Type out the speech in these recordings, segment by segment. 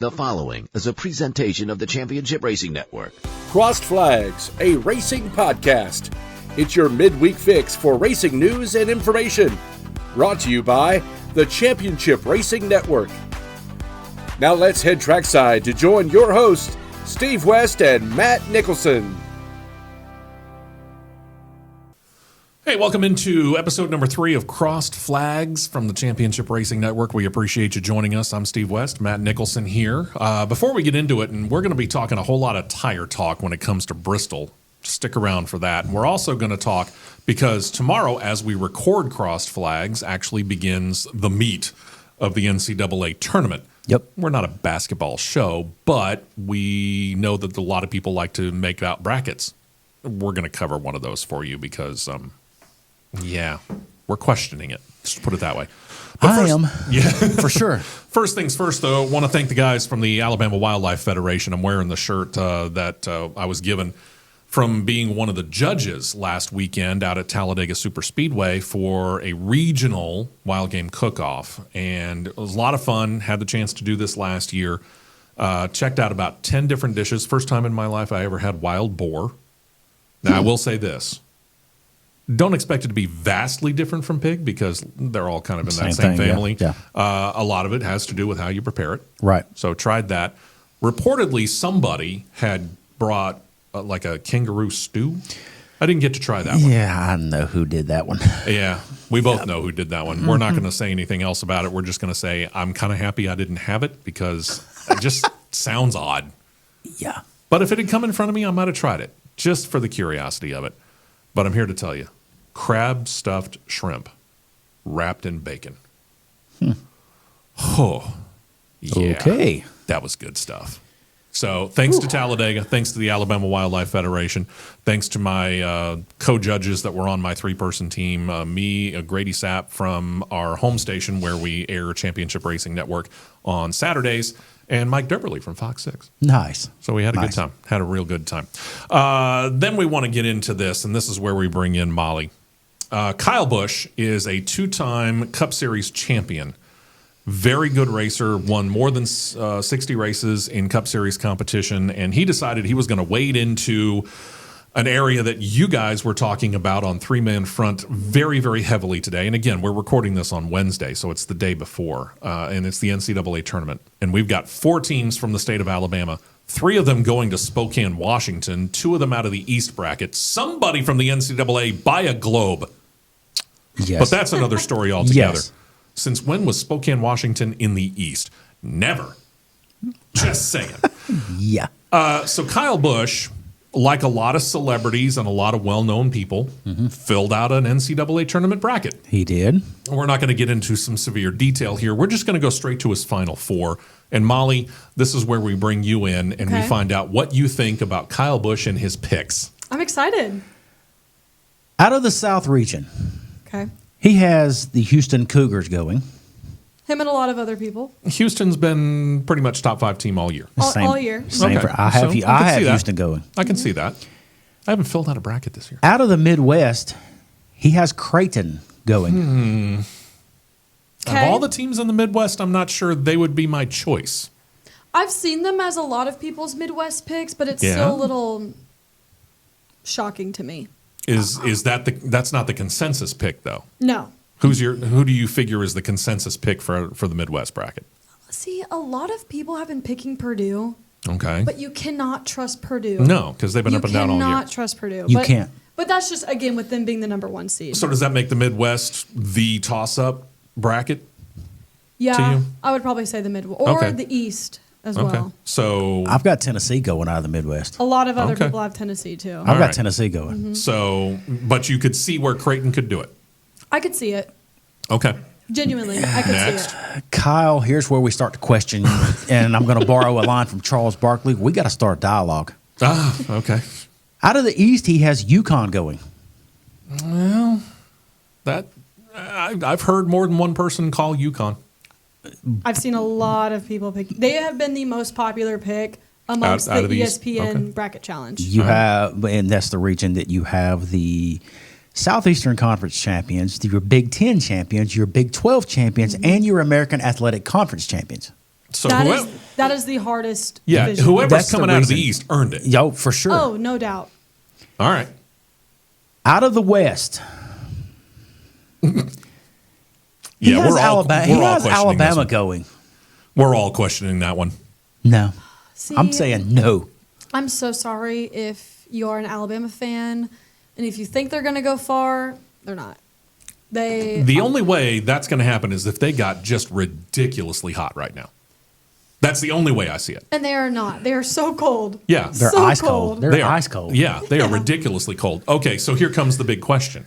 The following is a presentation of the Championship Racing Network. Crossed Flags, a racing podcast. It's your midweek fix for racing news and information. Brought to you by the Championship Racing Network. Now let's head trackside to join your hosts, Steve West and Matt Nicholson. Hey, welcome into episode number 3 of Crossed Flags from the Championship Racing Network. We appreciate you joining us. I'm Steve West, Matt Nicholson here. Before we get into it, and we're going to be talking a whole lot of tire talk when it comes to Bristol. Stick around for that. And we're also going to talk, because tomorrow, as we record Crossed Flags, actually begins the meat of the NCAA tournament. Yep. We're not a basketball show, but we know that a lot of people like to make out brackets. We're going to cover one of those for you because... yeah, we're questioning it. Just put it that way. But I am. Yeah, for sure. First things first, though, I want to thank the guys from the Alabama Wildlife Federation. I'm wearing the shirt that I was given from being one of the judges last weekend out at Talladega Superspeedway for a regional wild game cook-off. And it was a lot of fun. Had the chance to do this last year. Checked out about 10 different dishes. First time in my life I ever had wild boar. Now, I will say this. Don't expect it to be vastly different from pig because they're all kind of in that same family. Yeah. A lot of it has to do with how you prepare it. Right. So tried that. Reportedly, somebody had brought like a kangaroo stew. I didn't get to try that one. Yeah, I know who did that one. Yeah, we both know who did that one. We're not going to say anything else about it. We're just going to say I'm kind of happy I didn't have it because it just sounds odd. Yeah. But if it had come in front of me, I might have tried it just for the curiosity of it. But I'm here to tell you, crab stuffed shrimp wrapped in bacon. Oh, yeah. Okay. That was good stuff. So thanks to Talladega, thanks to the Alabama Wildlife Federation, thanks to my co-judges that were on my 3-person team, me, Grady Sapp from our home station where we air Championship Racing Network on Saturdays, and Mike Dubberly from Fox 6. Nice. So we had a good time. Had a real good time. Then we want to get into this, and this is where we bring in Molly. Kyle Busch is a 2-time Cup Series champion. Very good racer, won more than 60 races in Cup Series competition, and he decided he was going to wade into an area that you guys were talking about on 3-Man Front very, very heavily today. And again, we're recording this on Wednesday, so it's the day before, and it's the NCAA tournament. And we've got 4 teams from the state of Alabama, 3 of them going to Spokane, Washington, 2 of them out of the East bracket, somebody from the NCAA by a globe. Yes. But that's another story altogether. Yes. Since when was Spokane, Washington in the East? Never. Just saying. Yeah. So Kyle Busch, like a lot of celebrities and a lot of well-known people, filled out an NCAA tournament bracket. He did. We're not going to get into some severe detail here. We're just going to go straight to his Final Four. And Molly, this is where we bring you in and we find out what you think about Kyle Busch and his picks. I'm excited. Out of the South region, Okay. he has the Houston Cougars going. Him and a lot of other people. Houston's been pretty much top 5 team all year. All year. Same Okay. for, I have So, I I can have see that. Houston going. I can see that. I haven't filled out a bracket this year. Out of the Midwest, he has Creighton going. Of all the teams in the Midwest, I'm not sure they would be my choice. I've seen them as a lot of people's Midwest picks, but it's Yeah. still a little shocking to me. Is that that's not the consensus pick though? No. Who do you figure is the consensus pick for the Midwest bracket? See, a lot of people have been picking Purdue, Okay. but you cannot trust Purdue. No, because they've been up and down all You year. cannot trust Purdue. You can't. But that's just, again, with them being the number 1 seed. So does that make the Midwest the toss-up bracket? yeah, to you? I would probably say the Midwest. Or Okay. the East as Okay. well. So I've got Tennessee going out of the Midwest. A lot of other Okay. people have Tennessee, too. I've got right. Tennessee going. so but you could see where Creighton could do it. I could see it. Okay. Genuinely, I could Next. see it. Kyle, here's where we start to question, and I'm going to borrow a line from Charles Barkley. We got to start a dialogue. Ah, okay. Out of the East, he has UConn going. Well, that I've heard more than one person call UConn. I've seen a lot of people pick. They have been the most popular pick amongst Out of the the East? ESPN Okay. bracket challenge. You have, and that's the region that you have the Southeastern Conference champions, your Big Ten champions, your Big 12 champions, and your American Athletic Conference champions. So that is the hardest division. whoever's That's the coming out of the reason. East earned it. Yo, for sure. Oh, no doubt. All right. Out of the West. He Yeah, has we're all Alabama, questioning he has this Alabama one. going. We're all questioning that one. No. See, I'm saying no. I'm so sorry if you are an Alabama fan, and if you think they're going to go far, they're not. The only way that's going to happen is if they got just ridiculously hot right now. That's the only way I see it. And they are not. They are so cold. Yeah. They're So ice cold. cold. They're They are ice cold. Yeah, they are ridiculously cold. Okay, so here comes the big question.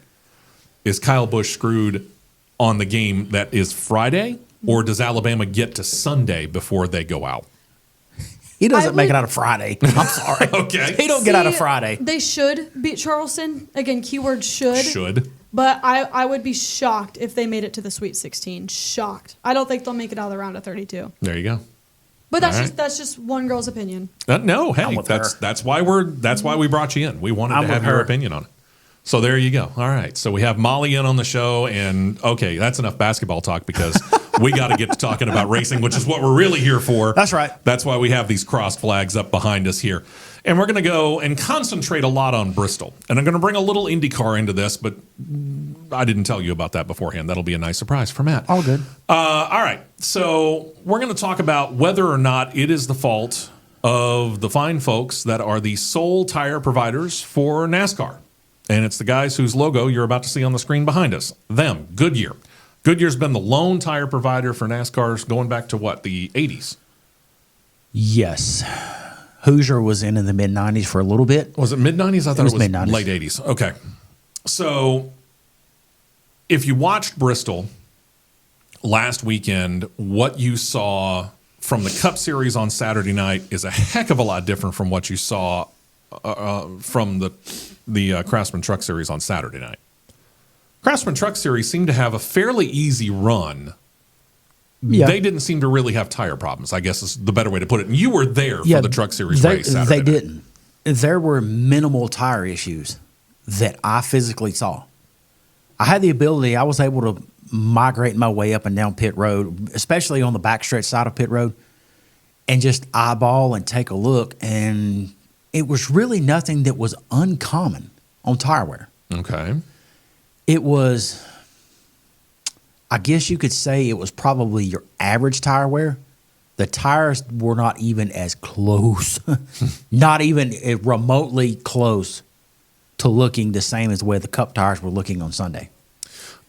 Is Kyle Busch screwed on the game that is Friday, or does Alabama get to Sunday before they go out? He doesn't I make it would- out of Friday. I'm sorry. Okay. He don't get out of See, Friday. They should beat Charleston. Again, keyword should. Should. But I would be shocked if they made it to the Sweet 16. Shocked. I don't think they'll make it out of the round of 32. There you go. But that's All just right. that's just one girl's opinion. No, hey, with that's why we brought you in. We wanted I'm to with have your her. opinion on it. So there you go. All right. So we have Molly in on the show, and okay, that's enough basketball talk because we got to get to talking about racing, which is what we're really here for. That's right. That's why we have these crossed flags up behind us here. And we're going to go and concentrate a lot on Bristol. And I'm going to bring a little IndyCar into this, but I didn't tell you about that beforehand. That'll be a nice surprise for Matt. All good. All right. So we're going to talk about whether or not it is the fault of the fine folks that are the sole tire providers for NASCAR. And it's the guys whose logo you're about to see on the screen behind us. Them, Goodyear. Goodyear's been the lone tire provider for NASCAR's going back to what, the 80s? Yes. Hoosier was in the mid-90s for a little bit. Was it mid-90s? I thought it was was mid-90s. late 80s. Okay. So if you watched Bristol last weekend, what you saw from the Cup Series on Saturday night is a heck of a lot different from what you saw from the Craftsman Truck Series on Saturday night. Craftsman Truck Series seemed to have a fairly easy run. Yeah. They didn't seem to really have tire problems, I guess is the better way to put it. And you were there for the Truck Series race Saturday They night. didn't. There were minimal tire issues that I physically saw. I had the ability, I was able to migrate my way up and down pit road, especially on the backstretch side of pit road, and just eyeball and take a look. And it was really nothing that was uncommon on tire wear. Okay. It was, I guess you could say it was probably your average tire wear. The tires were not even as close, not even remotely close to looking the same as the way the Cup tires were looking on Sunday.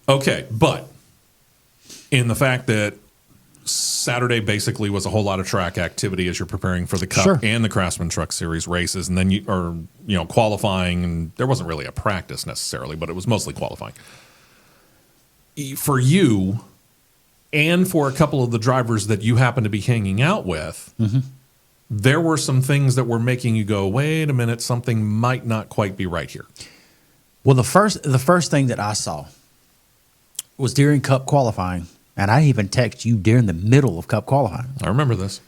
Okay, but in the fact that Saturday basically was a whole lot of track activity as you're preparing for the Cup Sure. and the Craftsman Truck Series races, and then you are qualifying, and there wasn't really a practice necessarily, but it was mostly qualifying. For you and for a couple of the drivers that you happen to be hanging out with, there were some things that were making you go, wait a minute, something might not quite be right here. Well, the first thing that I saw was during Cup qualifying, and I even text you during the middle of Cup qualifying. I remember this.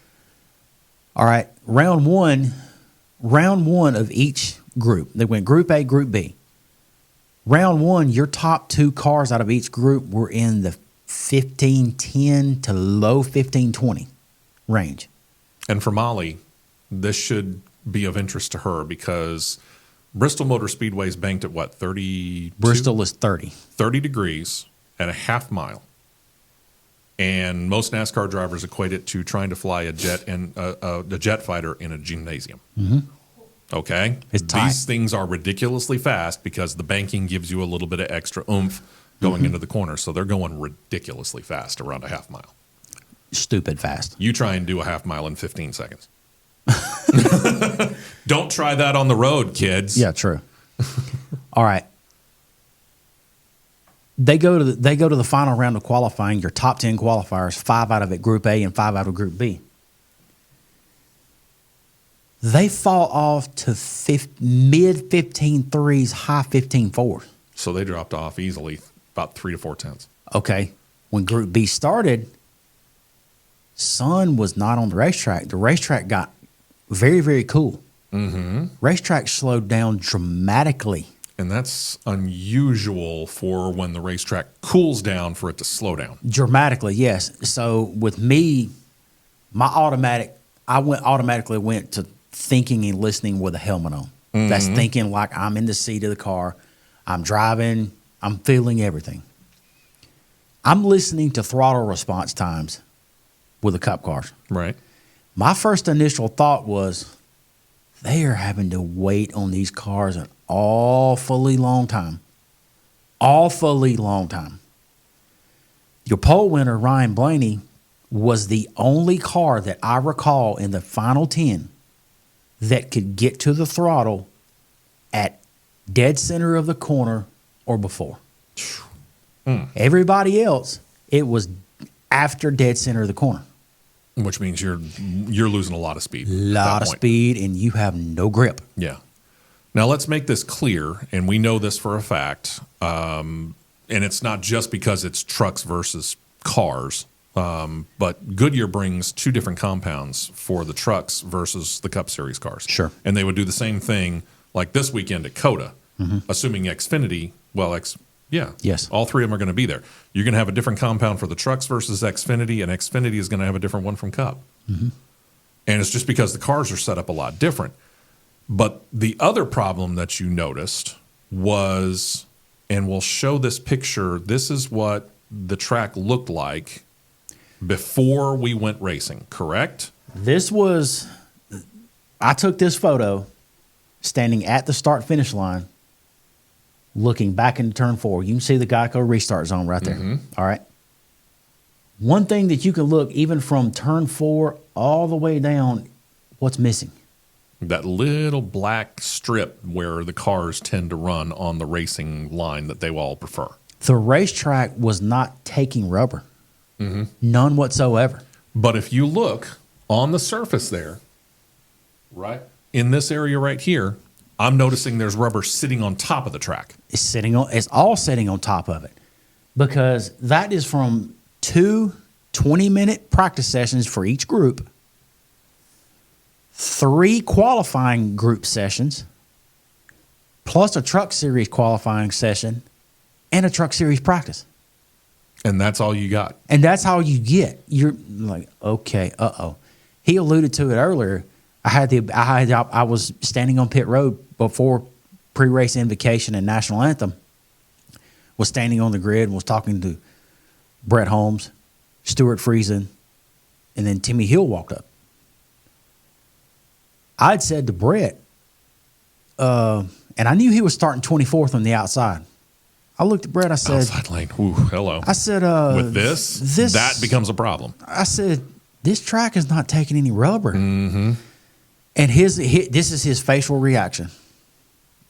All right, round one of each group. They went Group A, Group B. Round one, your top two cars out of each group were in the 1510 to low 1520 range. And for Molly, this should be of interest to her because Bristol Motor Speedway is banked at what, 30? Bristol is 30. 30 degrees at a half mile. And most NASCAR drivers equate it to trying to fly a jet and a jet fighter in a gymnasium. Okay, It's tight. These things are ridiculously fast because the banking gives you a little bit of extra oomph going into the corner. So they're going ridiculously fast around a half mile. Stupid fast. You try and do a half mile in 15 seconds. Don't try that on the road, kids. Yeah, true. All right. They go to the final round of qualifying. Your top 10 qualifiers, 5 out of it Group A and 5 out of Group B. They fall off to mid 15.3s, high 15.4s. So they dropped off easily about 3 to 4 tenths. Okay. When Group B started, sun was not on the racetrack. The racetrack got very, very cool. Racetrack slowed down dramatically. And that's unusual for when the racetrack cools down for it to slow down. Dramatically, yes. So with me I automatically went to thinking and listening with a helmet on. That's thinking like I'm in the seat of the car. I'm driving. I'm feeling everything. I'm listening to throttle response times with the Cup cars. Right. My first initial thought was they are having to wait on these cars an awfully long time. Awfully long time. Your pole winner, Ryan Blaney, was the only car that I recall in the final 10 that could get to the throttle at dead center of the corner or before. Everybody else, it was after dead center of the corner. Which means you're losing a lot of speed. Lot of speed, and you have no grip. Yeah. Now let's make this clear, and we know this for a fact. And it's not just because it's trucks versus cars. But Goodyear brings two different compounds for the trucks versus the Cup Series cars. Sure. And they would do the same thing like this weekend at COTA, assuming Xfinity, yes, all three of them are going to be there. You're going to have a different compound for the trucks versus Xfinity, and Xfinity is going to have a different one from Cup. And it's just because the cars are set up a lot different. But the other problem that you noticed was, and we'll show this picture, this is what the track looked like before we went racing, correct? I took this photo standing at the start-finish line, looking back into turn 4. You can see the Geico restart zone right there. All right. One thing that you can look even from turn 4 all the way down, what's missing? That little black strip where the cars tend to run on the racing line that they all prefer. The racetrack was not taking rubber. None whatsoever. But if you look on the surface there, right in this area right here, I'm noticing there's rubber sitting on top of the track. It's all sitting on top of it, because that is from 2 20-minute practice sessions for each group, 3 qualifying group sessions, plus a truck series qualifying session and a truck series practice. And that's all you got. And that's all you get. You're like, okay, He alluded to it earlier. I was standing on pit road before pre-race invocation and national anthem. Was standing on the grid and was talking to Brett Holmes, Stuart Friesen, and then Timmy Hill walked up. I'd said to Brett, and I knew he was starting 24th on the outside. I looked at Brett. I said, outside lane. Ooh, hello. I said, with this, that becomes a problem. I said, this track is not taking any rubber. And this is his facial reaction.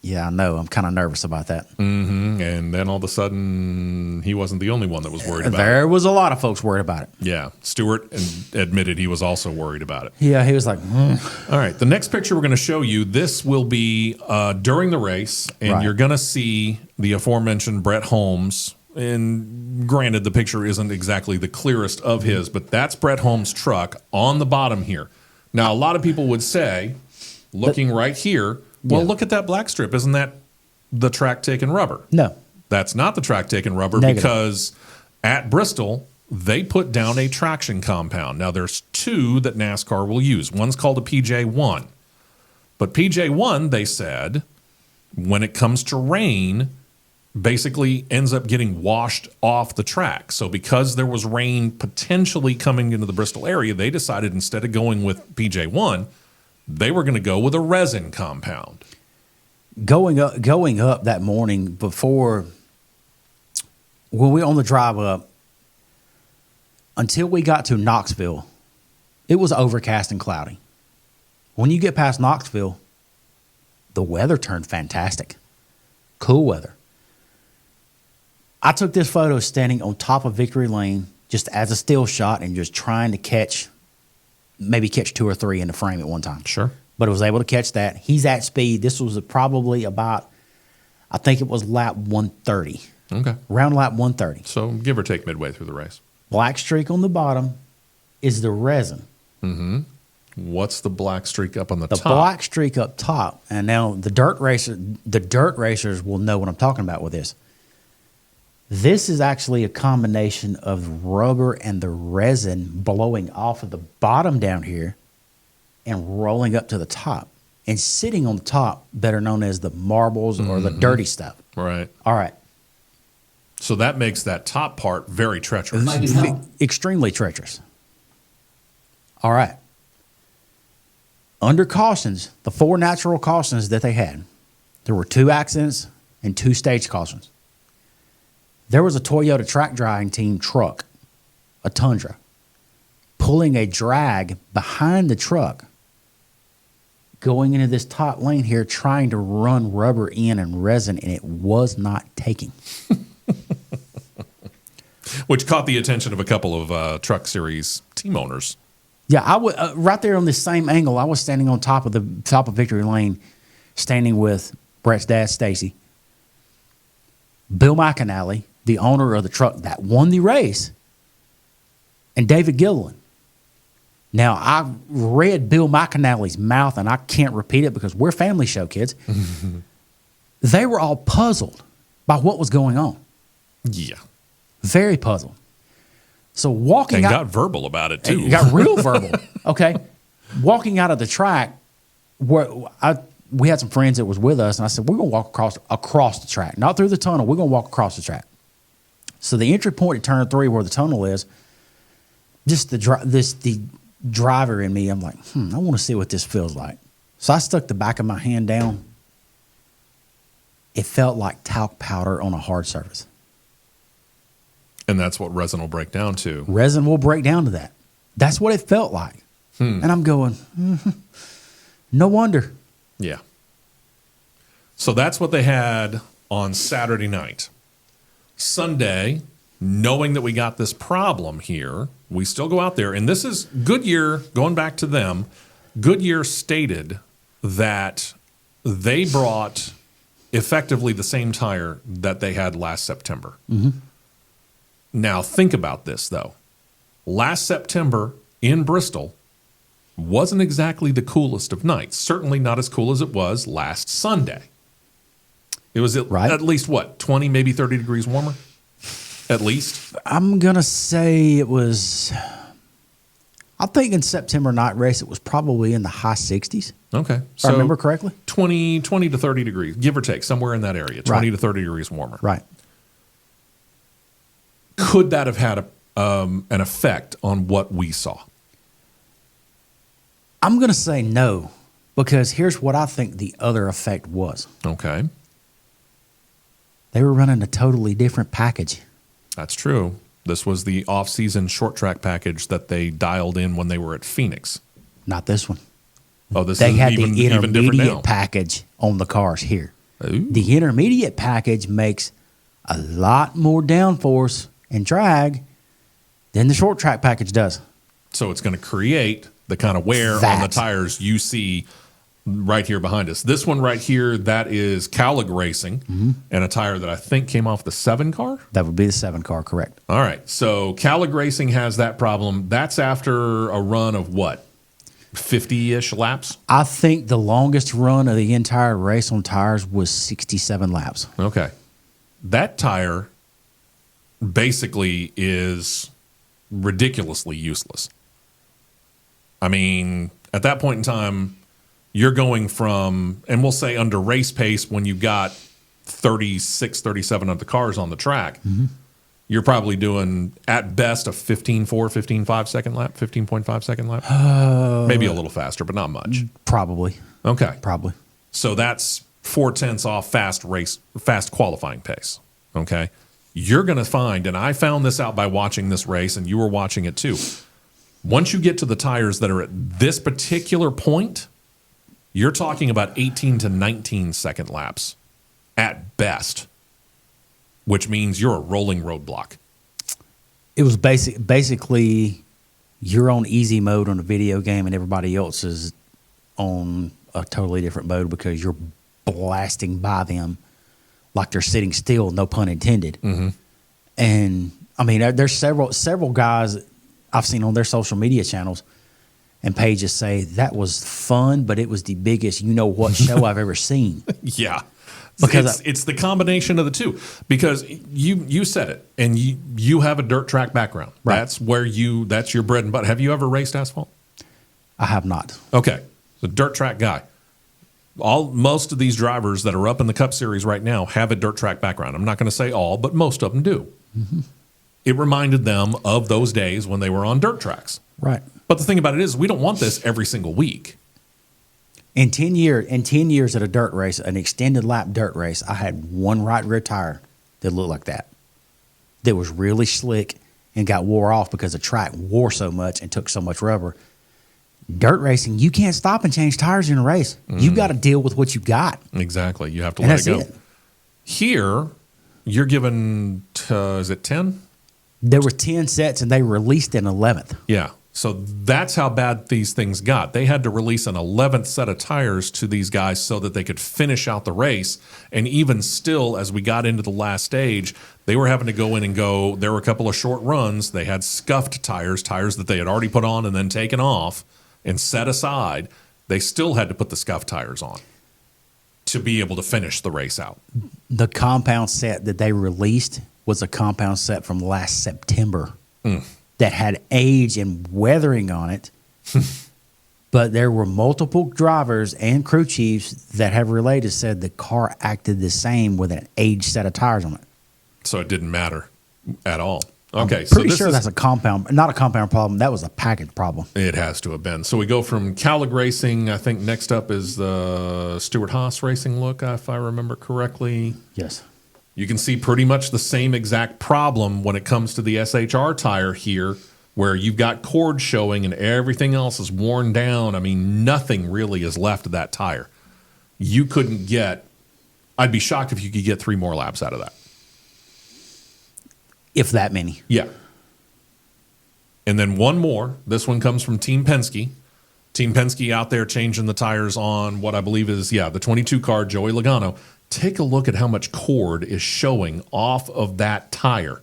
Yeah, I know. I'm kind of nervous about that. And then all of a sudden, he wasn't the only one that was worried about it. There was a lot of folks worried about it. Yeah. Stuart admitted he was also worried about it. Yeah, he was like, All right. The next picture we're going to show you, this will be during the race, and you're going to see the aforementioned Brett Holmes. And granted, the picture isn't exactly the clearest of his, but that's Brett Holmes' truck on the bottom here. Now, a lot of people would say, looking right here, well, look at that black strip. Isn't that the track taking rubber? No. That's not the track taking rubber because at Bristol, they put down a traction compound. Now, there's 2 that NASCAR will use. One's called a PJ1. But PJ1, they said, when it comes to rain, basically ends up getting washed off the track. So because there was rain potentially coming into the Bristol area, they decided instead of going with PJ1, they were going to go with a resin compound. Going up that morning before, when we were on the drive up, until we got to Knoxville, it was overcast and cloudy. When you get past Knoxville, the weather turned fantastic. Cool weather. I took this photo standing on top of Victory Lane just as a still shot and just trying to catch 2 or 3 in the frame at one time. Sure. But I was able to catch that. He's at speed. This was probably about, I think it was lap 130. Okay. Around lap 130. So give or take midway through the race. Black streak on the bottom is the resin. What's the black streak up on the top? The black streak up top. And now the dirt racers will know what I'm talking about with this. This is actually a combination of rubber and the resin blowing off of the bottom down here and rolling up to the top and sitting on the top, better known as the marbles or the dirty stuff. Right. All right. So that makes that top part very treacherous. Extremely treacherous. All right. Under cautions, the 4 natural cautions that they had, there were 2 accidents and 2 stage cautions. There was a Toyota track driving team truck, a Tundra, pulling a drag behind the truck, going into this top lane here, trying to run rubber in and resin, and it was not taking. Which caught the attention of a couple of Truck Series team owners. Yeah, I would right there on this same angle. I was standing on top of Victory Lane, standing with Brett's dad, Stacy, Bill McAnally, the owner of the truck that won the race, and David Gilliland. Now, I read Bill McAnally's mouth, and I can't repeat it because we're a family show, kids. They were all puzzled by what was going on. Yeah. Very puzzled. So walking out, got verbal about it, too. Got real verbal. Okay. Walking out of the track, we had some friends that was with us, and I said, we're going to walk across the track. Not through the tunnel. We're going to walk across the track. So the entry point at turn 3 where the tunnel is, just the driver in me, I'm like, I want to see what this feels like. So I stuck the back of my hand down. It felt like talc powder on a hard surface. And that's what resin will break down to. Resin will break down to that. That's what it felt like. And I'm going, no wonder. Yeah. So that's what they had on Saturday night. Sunday, knowing that we got this problem here, we still go out there. And this is Goodyear, going back to them, Goodyear stated that they brought effectively the same tire that they had last September. Now, think about this, though. Last September in Bristol wasn't exactly the coolest of nights. Certainly not as cool as it was last Sunday. It was at least, 20, maybe 30 degrees warmer? At least? I'm going to say it was, I think in September night race, it was probably in the high 60s. Okay. If I remember correctly. 20 to 30 degrees, give or take, somewhere in that area. 20 to 30 degrees warmer. Right. Could that have had an effect on what we saw? I'm going to say no, because here's what I think the other effect was. Okay. They were running a totally different package. That's true. This was the off-season short track package that they dialed in when they were at Phoenix. Not this one. Oh, this they is had even, the even different now. intermediate package on the cars here. Ooh. The intermediate package makes a lot more downforce and drag than the short track package does. So it's going to create the kind of wear on the tires you see right here behind us. This one right here, that is Cowlick Racing, and a tire that I think came off the 7 car? That would be the 7 car, correct. All right. So Cowlick Racing has that problem. That's after a run of what? 50-ish laps? I think the longest run of the entire race on tires was 67 laps. Okay. That tire basically is ridiculously useless. I mean, at that point in time, you're going from, and we'll say under race pace, when you got 36, 37 of the cars on the track, you're probably doing, at best, a 15.4, 15.5 second lap, 15.5 second lap. Maybe a little faster, but not much. Probably. Okay. Probably. So that's 0.4 off fast qualifying pace. Okay. You're going to find, and I found this out by watching this race, and you were watching it too. Once you get to the tires that are at this particular point, you're talking about 18 to 19 second laps at best, which means you're a rolling roadblock. It was basically you're on easy mode on a video game and everybody else is on a totally different mode because you're blasting by them like they're sitting still, no pun intended. And, I mean, there's several guys I've seen on their social media channels and pages say that was fun, but it was the biggest you-know-what show I've ever seen. Yeah. Because it's the combination of the two. Because you said it, and you have a dirt track background. Right. That's your bread and butter. Have you ever raced asphalt? I have not. Okay, the dirt track guy. Most of these drivers that are up in the Cup Series right now have a dirt track background. I'm not going to say all, but most of them do. Mm-hmm. It reminded them of those days when they were on dirt tracks. Right. But the thing about it is, we don't want this every single week. In 10 years at a dirt race, an extended lap dirt race, I had one right rear tire that looked like that. That was really slick and got wore off because the track wore so much and took so much rubber. Dirt racing, you can't stop and change tires in a race. You got to deal with what you got. Exactly. You have to And let it that's go. it. Here, you're given, is it 10? There were 10 sets and they released an 11th. Yeah. So that's how bad these things got. They had to release an 11th set of tires to these guys so that they could finish out the race. And even still, as we got into the last stage, they were having to go in and go. There were a couple of short runs. They had scuffed tires that they had already put on and then taken off and set aside. They still had to put the scuffed tires on to be able to finish the race out. The compound set that they released was a compound set from last September that had age and weathering on it. But there were multiple drivers and crew chiefs that have relayed said the car acted the same with an aged set of tires on it. So it didn't matter at all. Okay, Pretty sure that's a compound, not a compound problem. That was a package problem. It has to have been. So we go from Cowlick Racing. I think next up is the Stuart Haas Racing look, if I remember correctly. Yes. You can see pretty much the same exact problem when it comes to the SHR tire here, where you've got cord showing and everything else is worn down. I mean, nothing really is left of that tire. You couldn't get, I'd be shocked if you could get 3 more laps out of that. If that many. Yeah. And then one more. This one comes from Team Penske. Team Penske out there changing the tires on what I believe is, the 22 car, Joey Logano. Take a look at how much cord is showing off of that tire.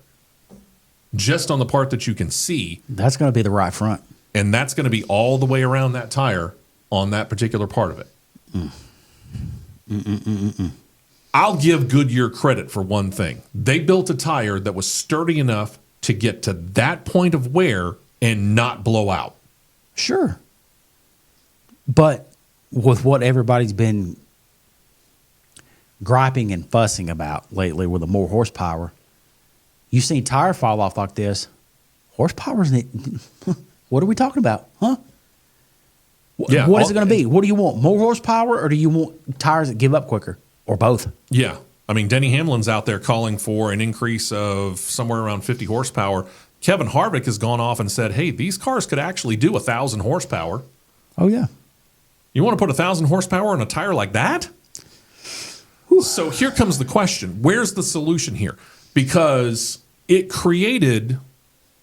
Just on the part that you can see. That's going to be the right front. And that's going to be all the way around that tire on that particular part of it. I'll give Goodyear credit for one thing. They built a tire that was sturdy enough to get to that point of wear and not blow out. Sure. But with what everybody's been griping and fussing about lately with the more horsepower, you've seen tire fall off like this. Horsepower's what are we talking about? Huh? Yeah, what is it going to be? What do you want? More horsepower or do you want tires that give up quicker? Or both? Yeah. I mean, Denny Hamlin's out there calling for an increase of somewhere around 50 horsepower. Kevin Harvick has gone off and said, hey, these cars could actually do 1,000 horsepower. Oh, yeah. You want to put 1,000 horsepower on a tire like that? Whew. So here comes the question. Where's the solution here? Because it created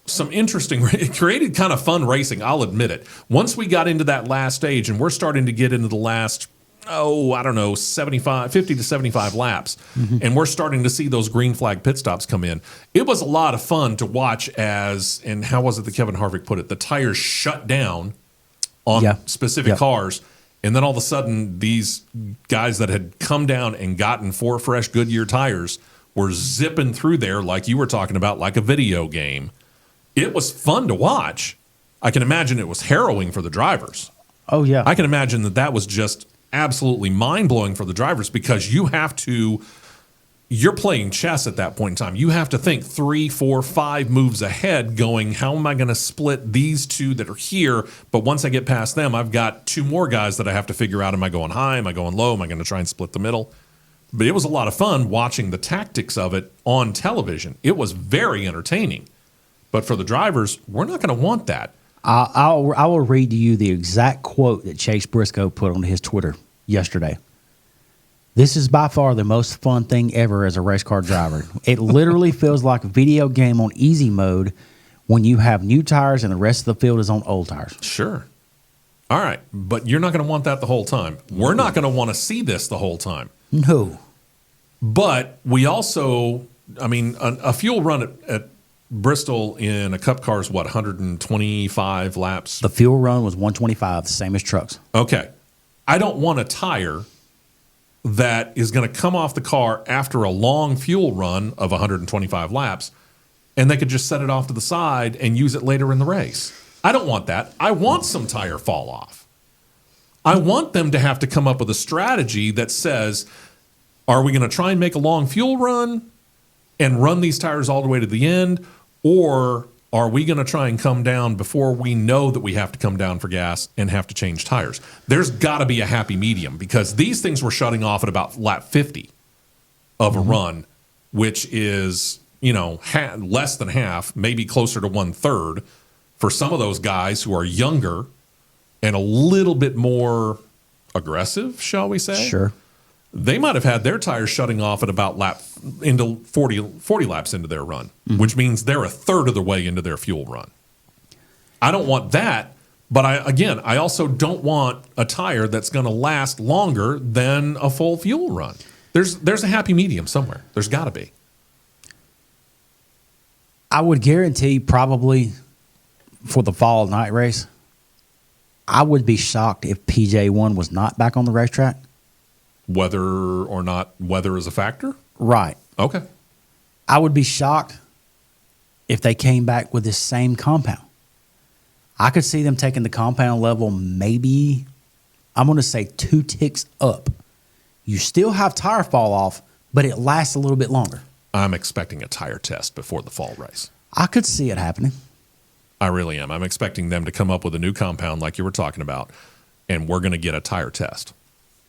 it created kind of fun racing, I'll admit it. Once we got into that last stage and we're starting to get into the last 50 to 75 laps. Mm-hmm. And we're starting to see those green flag pit stops come in. It was a lot of fun to watch and how was it that Kevin Harvick put it? The tires shut down on specific cars. And then all of a sudden, these guys that had come down and gotten 4 fresh Goodyear tires were zipping through there like you were talking about, like a video game. It was fun to watch. I can imagine it was harrowing for the drivers. Oh, yeah. I can imagine that was just absolutely mind-blowing for the drivers because you're playing chess at that point in time. You have to think 3, 4, 5 moves ahead going, how am I going to split these 2 that are here? But once I get past them, I've got 2 more guys that I have to figure out. Am I going high? Am I going low? Am I going to try and split the middle? But it was a lot of fun watching the tactics of it on television. It was very entertaining. But for the drivers, we're not going to want that. I will read to you the exact quote that Chase Briscoe put on his Twitter yesterday. This is by far the most fun thing ever as a race car driver. It literally feels like a video game on easy mode when you have new tires and the rest of the field is on old tires. Sure. All right. But you're not going to want that the whole time. We're not going to want to see this the whole time. No. But we also, I mean, a fuel run at Bristol in a Cup car is what, 125 laps? The fuel run was 125, the same as trucks. Okay. I don't want a tire that is going to come off the car after a long fuel run of 125 laps, and they could just set it off to the side and use it later in the race. I don't want that. I want some tire fall off. I want them to have to come up with a strategy that says, are we going to try and make a long fuel run and run these tires all the way to the end, or are we going to try and come down before we know that we have to come down for gas and have to change tires? There's got to be a happy medium, because these things were shutting off at about lap 50 of a run, which is, less than half, maybe closer to 1/3 for some of those guys who are younger and a little bit more aggressive, shall we say? Sure. They might have had their tires shutting off at about into 40 laps into their run, which means they're a third of the way into their fuel run. I don't want that, but I also don't want a tire that's going to last longer than a full fuel run. There's a happy medium somewhere. There's got to be. I would guarantee probably for the fall night race, I would be shocked if PJ1 was not back on the racetrack. Whether or not weather is a factor? Right. Okay. I would be shocked if they came back with this same compound. I could see them taking the compound level maybe, I'm going to say 2 ticks up. You still have tire fall off, but it lasts a little bit longer. I'm expecting a tire test before the fall race. I could see it happening. I really am. I'm expecting them to come up with a new compound like you were talking about, and we're going to get a tire test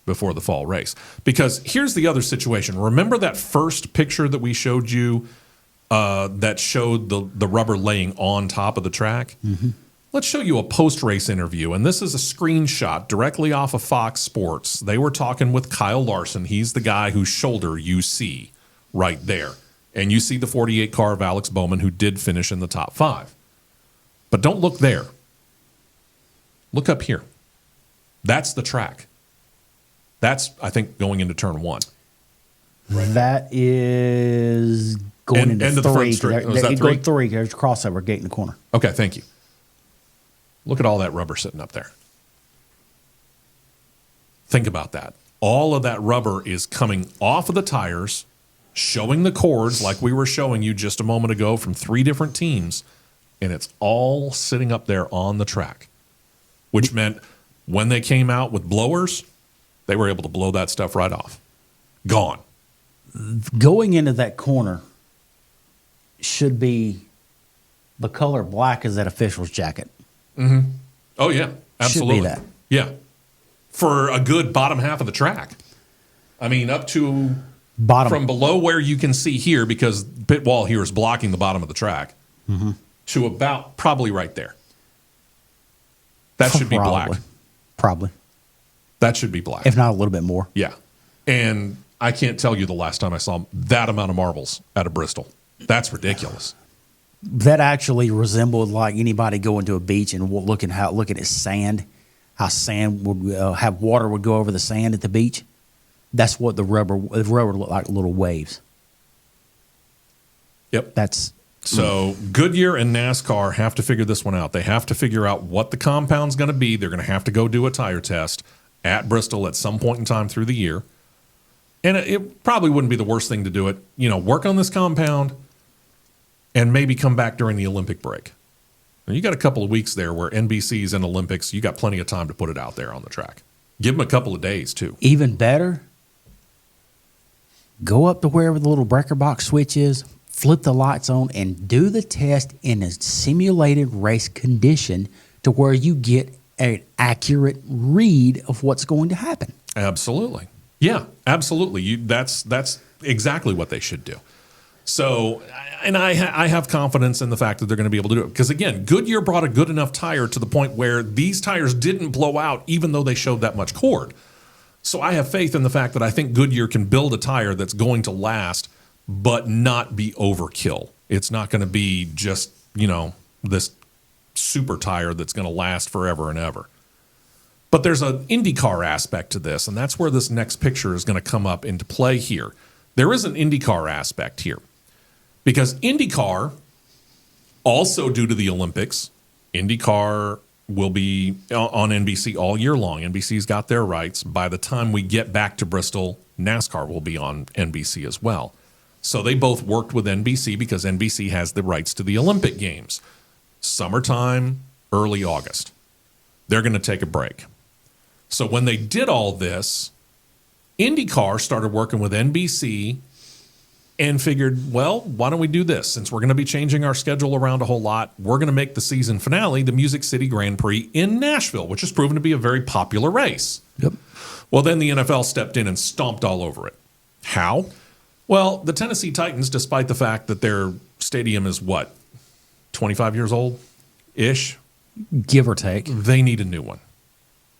before the fall race. Because here's the other situation. Remember that first picture that we showed you that showed the rubber laying on top of the track? Mm-hmm. Let's show you a post-race interview, and this is a screenshot directly off of Fox Sports. They were talking with Kyle Larson. He's the guy whose shoulder you see right there. And you see the 48 car of Alex Bowman, who did finish in the top 5. But don't look there. Look up here. That's the track. That's, I think, going into turn 1. Right. That is going into end 3. Of the front straight. Was that 3? 3. There's a crossover gate in the corner. Okay, thank you. Look at all that rubber sitting up there. Think about that. All of that rubber is coming off of the tires, showing the cords like we were showing you just a moment ago from 3 different teams, and it's all sitting up there on the track, which meant when they came out with blowers, they were able to blow that stuff right off. Gone. Going into that corner should be the color black as that official's jacket. Mm-hmm. Oh, yeah. Absolutely. Should be that. Yeah. For a good bottom half of the track. I mean, up to bottom. From below where you can see here, because pit wall here is blocking the bottom of the track, to about probably right there. That should be black. Probably. That should be black. If not a little bit more. Yeah. And I can't tell you the last time I saw that amount of marbles out of Bristol. That's ridiculous. That actually resembled like anybody going to a beach and looking at sand, how sand would have water would go over the sand at the beach. That's what the rubber looked like, little waves. Yep. That's so Goodyear and NASCAR have to figure this one out. They have to figure out what the compound's going to be. They're going to have to go do a tire test at Bristol at some point in time through the year. And it probably wouldn't be the worst thing to do it. Work on this compound and maybe come back during the Olympic break. Now, you got a couple of weeks there where NBC's in Olympics. You got plenty of time to put it out there on the track. Give them a couple of days, too. Even better, go up to wherever the little breaker box switch is, flip the lights on, and do the test in a simulated race condition to where you get an accurate read of what's going to happen. Absolutely. Yeah, absolutely. That's exactly what they should do. So, and I have confidence in the fact that they're going to be able to do it. Because, again, Goodyear brought a good enough tire to the point where these tires didn't blow out even though they showed that much cord. So I have faith in the fact that I think Goodyear can build a tire that's going to last but not be overkill. It's not going to be just, this super tire that's going to last forever and ever. But there's an IndyCar aspect to this, and that's where this next picture is going to come up into play here. There is an IndyCar aspect here. Because IndyCar, also due to the Olympics, IndyCar will be on NBC all year long. NBC's got their rights. By the time we get back to Bristol, NASCAR will be on NBC as well. So they both worked with NBC because NBC has the rights to the Olympic Games. Summertime, early August. They're going to take a break. So when they did all this, IndyCar started working with NBC and figured, well, why don't we do this? Since we're going to be changing our schedule around a whole lot, we're going to make the season finale the Music City Grand Prix in Nashville, which has proven to be a very popular race. Yep. Well, then the NFL stepped in and stomped all over it. How? Well, the Tennessee Titans, despite the fact that their stadium is, 25 years old-ish? Give or take. They need a new one.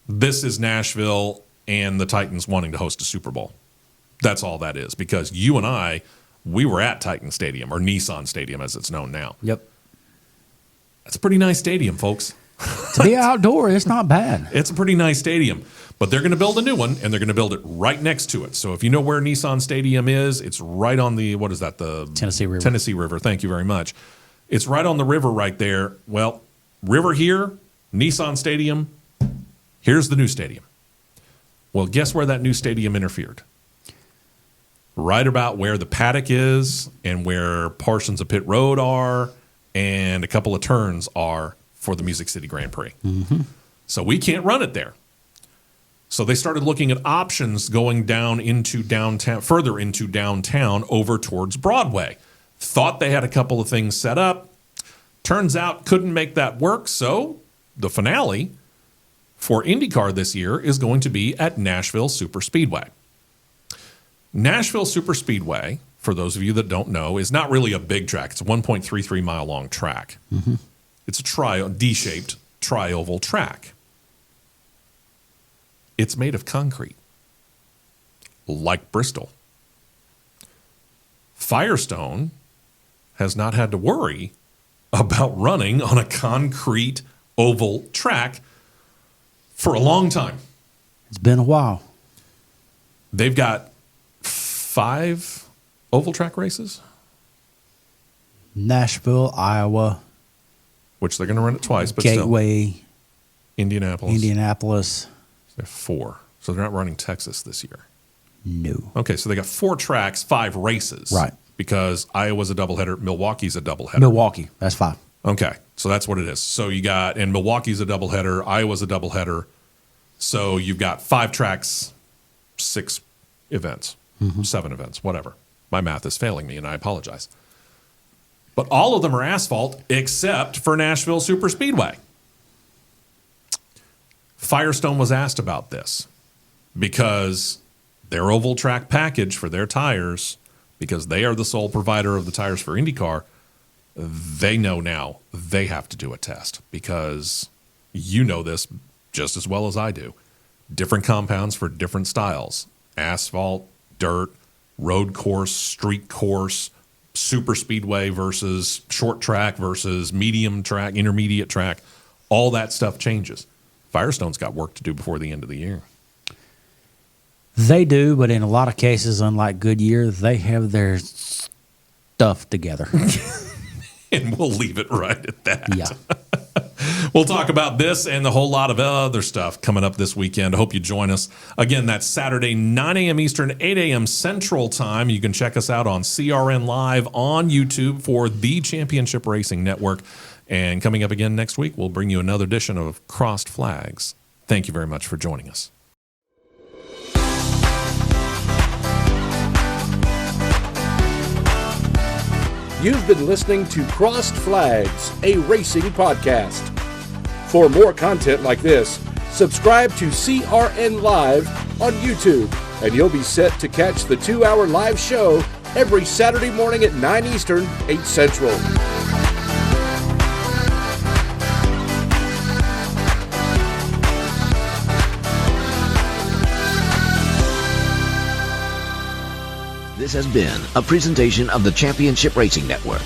This is Nashville and the Titans wanting to host a Super Bowl. That's all that is, because you and I, we were at Titan Stadium, or Nissan Stadium as it's known now. Yep. That's a pretty nice stadium, folks. To be outdoor, it's not bad. It's a pretty nice stadium. But they're going to build a new one, and they're going to build it right next to it. So if you know where Nissan Stadium is, it's right on the, what is that? The Tennessee River. Tennessee River. Thank you very much. It's right on the river right there. Well, river here, Nissan Stadium, here's the new stadium. Well, guess where that new stadium interfered? Right about where the paddock is and where portions of pit road are and a couple of turns are for the Music City Grand Prix. Mm-hmm. So we can't run it there. So they started looking at options going down into downtown, further into downtown over towards Broadway. Thought they had a couple of things set up. Turns out couldn't make that work. So the finale for IndyCar this year is going to be at Nashville Superspeedway. Nashville Superspeedway, for those of you that don't know, is not really a big track. It's a 1.33 mile long track. Mm-hmm. It's a D-shaped tri-oval track. It's made of concrete, like Bristol. Firestone has not had to worry about running on a concrete oval track for a long time. It's been a while. They've got 5 oval track races. Nashville, Iowa. Which they're going to run it twice, but Gateway. Still. Indianapolis. They're 4. So they're not running Texas this year. No. Okay, so they got 4 tracks, 5 races. Right. Because Iowa's a doubleheader, Milwaukee's a doubleheader. Milwaukee, that's 5. Okay, so that's what it is. So you got, and Milwaukee's a doubleheader, Iowa's a doubleheader. So you've got 5 tracks, 6 events, 7 events, whatever. My math is failing me, and I apologize. But all of them are asphalt except for Nashville Superspeedway. Firestone was asked about this because their oval track package for their tires, because they are the sole provider of the tires for IndyCar, they know now they have to do a test because you know this just as well as I do. Different compounds for different styles. Asphalt, dirt, road course, street course, super speedway versus short track versus medium track, intermediate track. All that stuff changes. Firestone's got work to do before the end of the year. They do, but in a lot of cases, unlike Goodyear, they have their stuff together. And we'll leave it right at that. Yeah. We'll talk about this and a whole lot of other stuff coming up this weekend. I hope you join us. Again, that's Saturday, 9 a.m. Eastern, 8 a.m. Central Time. You can check us out on CRN Live on YouTube for the Championship Racing Network. And coming up again next week, we'll bring you another edition of Crossed Flags. Thank you very much for joining us. You've been listening to Crossed Flags, a racing podcast. For more content like this, subscribe to CRN Live on YouTube, and you'll be set to catch the 2-hour live show every Saturday morning at 9 Eastern, 8 Central. This has been a presentation of the Championship Racing Network.